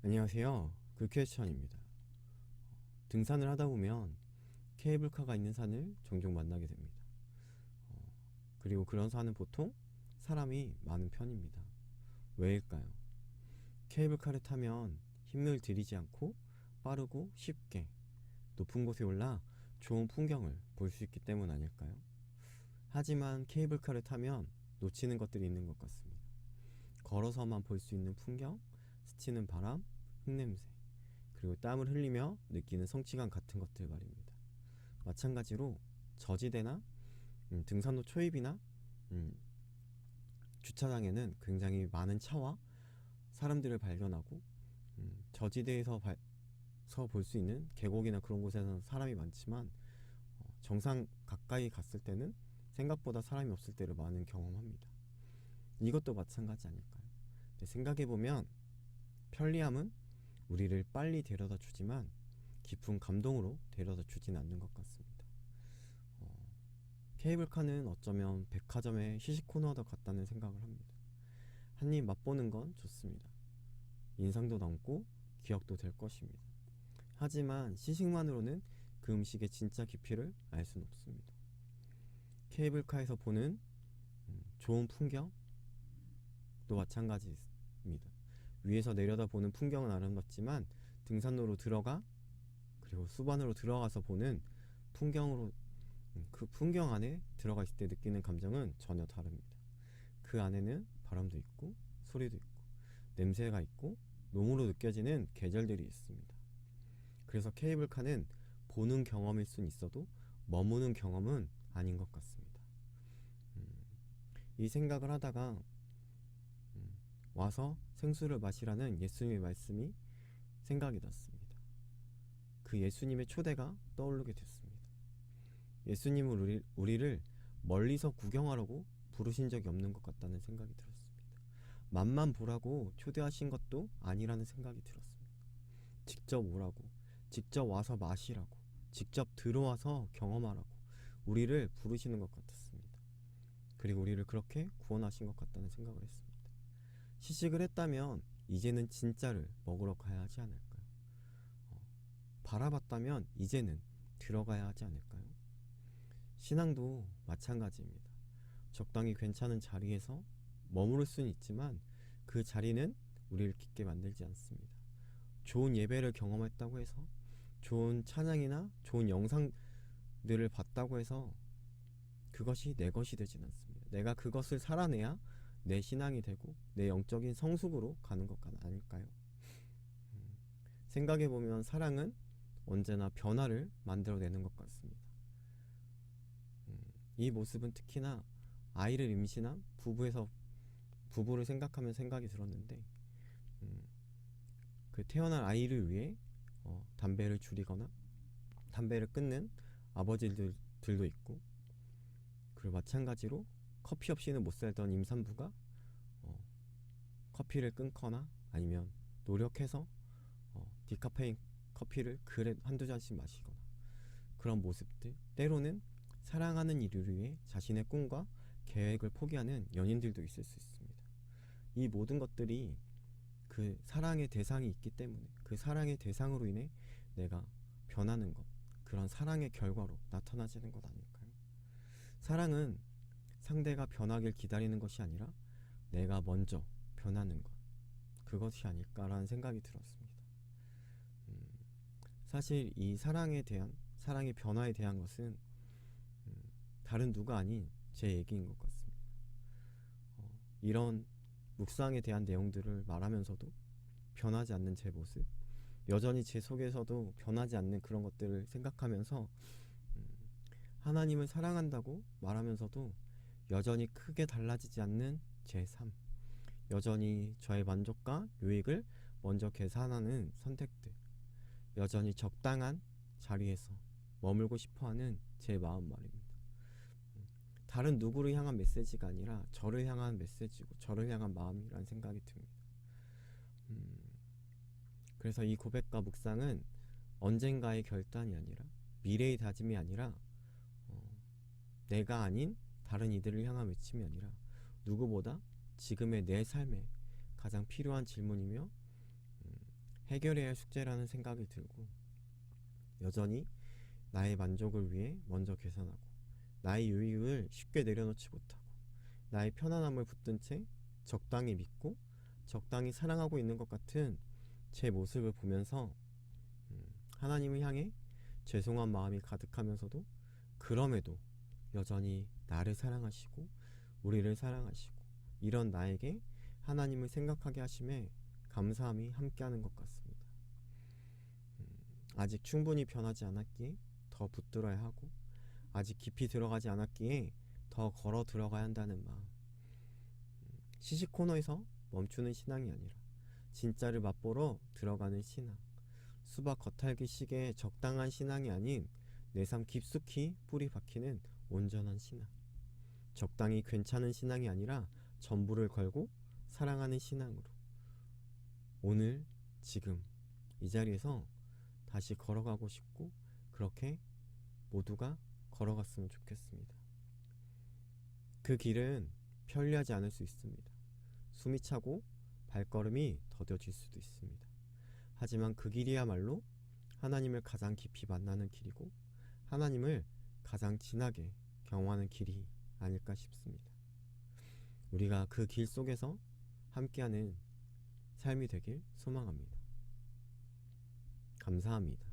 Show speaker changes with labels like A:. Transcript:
A: 안녕하세요. 굿퀘스천입니다. 등산을 하다 보면 케이블카가 있는 산을 종종 만나게 됩니다. 그리고 그런 산은 보통 사람이 많은 편입니다. 왜일까요? 케이블카를 타면 힘을 들이지 않고 빠르고 쉽게 높은 곳에 올라 좋은 풍경을 볼 수 있기 때문 아닐까요? 하지만 케이블카를 타면 놓치는 것들이 있는 것 같습니다. 걸어서만 볼 수 있는 풍경, 스치는 바람, 흙냄새, 그리고 땀을 흘리며 느끼는 성취감 같은 것들 말입니다. 마찬가지로 저지대나 등산로 초입이나 음, 주차장에는 굉장히 많은 차와 사람들을 발견하고 저지대에서 서 볼 수 있는 계곡이나 그런 곳에는 사람이 많지만 정상 가까이 갔을 때는 생각보다 사람이 없을 때를 많은 경험합니다. 이것도 마찬가지 아닐까요? 생각해보면 편리함은 우리를 빨리 데려다 주지만 깊은 감동으로 데려다 주진 않는 것 같습니다. 케이블카는 어쩌면 백화점의 시식 코너와 같다는 생각을 합니다. 한 입 맛보는 건 좋습니다. 인상도 남고 기억도 될 것입니다. 하지만 시식만으로는 그 음식의 진짜 깊이를 알 수는 없습니다. 케이블카에서 보는 좋은 풍경도 마찬가지입니다. 위에서 내려다보는 풍경은 아름답지만 등산로로 들어가 그리고 수반으로 들어가서 보는 풍경으로 그 풍경 안에 들어가 있을 때 느끼는 감정은 전혀 다릅니다. 그 안에는 바람도 있고 소리도 있고 냄새가 있고 농으로 느껴지는 계절들이 있습니다. 그래서 케이블카는 보는 경험일 순 있어도 머무는 경험은 아닌 것 같습니다. 이 생각을 하다가 와서 생수를 마시라는 예수님의 말씀이 생각이 났습니다. 그 예수님의 초대가 떠오르게 됐습니다. 예수님은 우리를 멀리서 구경하라고 부르신 적이 없는 것 같다는 생각이 들었습니다. 맛만 보라고 초대하신 것도 아니라는 생각이 들었습니다. 직접 오라고, 직접 와서 마시라고, 직접 들어와서 경험하라고 우리를 부르시는 것 같았습니다. 그리고 우리를 그렇게 구원하신 것 같다는 생각을 했습니다. 시식을 했다면 이제는 진짜를 먹으러 가야 하지 않을까요? 바라봤다면 이제는 들어가야 하지 않을까요? 신앙도 마찬가지입니다. 적당히 괜찮은 자리에서 머무를 수는 있지만 그 자리는 우리를 깊게 만들지 않습니다. 좋은 예배를 경험했다고 해서 좋은 찬양이나 좋은 영상들을 봤다고 해서 그것이 내 것이 되진 않습니다. 내가 그것을 살아내야 내 신앙이 되고 내 영적인 성숙으로 가는 것 아닐까요? 생각해보면 사랑은 언제나 변화를 만들어내는 것 같습니다. 이 모습은 특히나 아이를 임신한 부부를 생각하면 생각이 들었는데 그 태어난 아이를 위해 담배를 줄이거나 담배를 끊는 아버지들도 있고, 그리고 마찬가지로 커피 없이는 못 살던 임산부가 커피를 끊거나 아니면 노력해서 디카페인 커피를 그래 한두 잔씩 마시거나 그런 모습들, 때로는 사랑하는 이를 위해 자신의 꿈과 계획을 포기하는 연인들도 있을 수 있습니다. 이 모든 것들이 그 사랑의 대상이 있기 때문에 그 사랑의 대상으로 인해 내가 변하는 것, 그런 사랑의 결과로 나타나지는 것 아닐까요? 사랑은 상대가 변하길 기다리는 것이 아니라 내가 먼저 변하는 것, 그것이 아닐까라는 생각이 들었습니다. 사실 이 사랑의 변화에 대한 것은 다른 누가 아닌 제 얘기인 것 같습니다. 이런 묵상에 대한 내용들을 말하면서도 변하지 않는 제 모습, 여전히 제 속에서도 변하지 않는 그런 것들을 생각하면서 하나님을 사랑한다고 말하면서도 여전히 크게 달라지지 않는 제 삶, 여전히 저의 만족과 유익을 먼저 계산하는 선택들, 여전히 적당한 자리에서 머물고 싶어하는 제 마음 말입니다. 다른 누구를 향한 메시지가 아니라 저를 향한 메시지고 저를 향한 마음이라는 생각이 듭니다. 그래서 이 고백과 묵상은 언젠가의 결단이 아니라 미래의 다짐이 아니라 내가 아닌 다른 이들을 향한 외침이 아니라 누구보다 지금의 내 삶에 가장 필요한 질문이며 해결해야 할 숙제라는 생각이 들고 여전히 나의 만족을 위해 먼저 계산하고 나의 유익을 쉽게 내려놓지 못하고 나의 편안함을 붙든 채 적당히 믿고 적당히 사랑하고 있는 것 같은 제 모습을 보면서 하나님을 향해 죄송한 마음이 가득하면서도 그럼에도 여전히 나를 사랑하시고 우리를 사랑하시고 이런 나에게 하나님을 생각하게 하심에 감사함이 함께하는 것 같습니다. 아직 충분히 변하지 않았기에 더 붙들어야 하고 아직 깊이 들어가지 않았기에 더 걸어 들어가야 한다는 마음. 시식 코너에서 멈추는 신앙이 아니라 진짜를 맛보러 들어가는 신앙. 수박 겉핥기식의 적당한 신앙이 아닌 내 삶 깊숙이 뿌리 박히는 온전한 신앙. 적당히 괜찮은 신앙이 아니라 전부를 걸고 사랑하는 신앙으로 오늘 지금 이 자리에서 다시 걸어가고 싶고 그렇게 모두가 걸어갔으면 좋겠습니다. 그 길은 편리하지 않을 수 있습니다. 숨이 차고 발걸음이 더뎌질 수도 있습니다. 하지만 그 길이야말로 하나님을 가장 깊이 만나는 길이고 하나님을 가장 진하게 경험하는 길이 아닐까 싶습니다. 우리가 그 길 속에서 함께하는 삶이 되길 소망합니다. 감사합니다.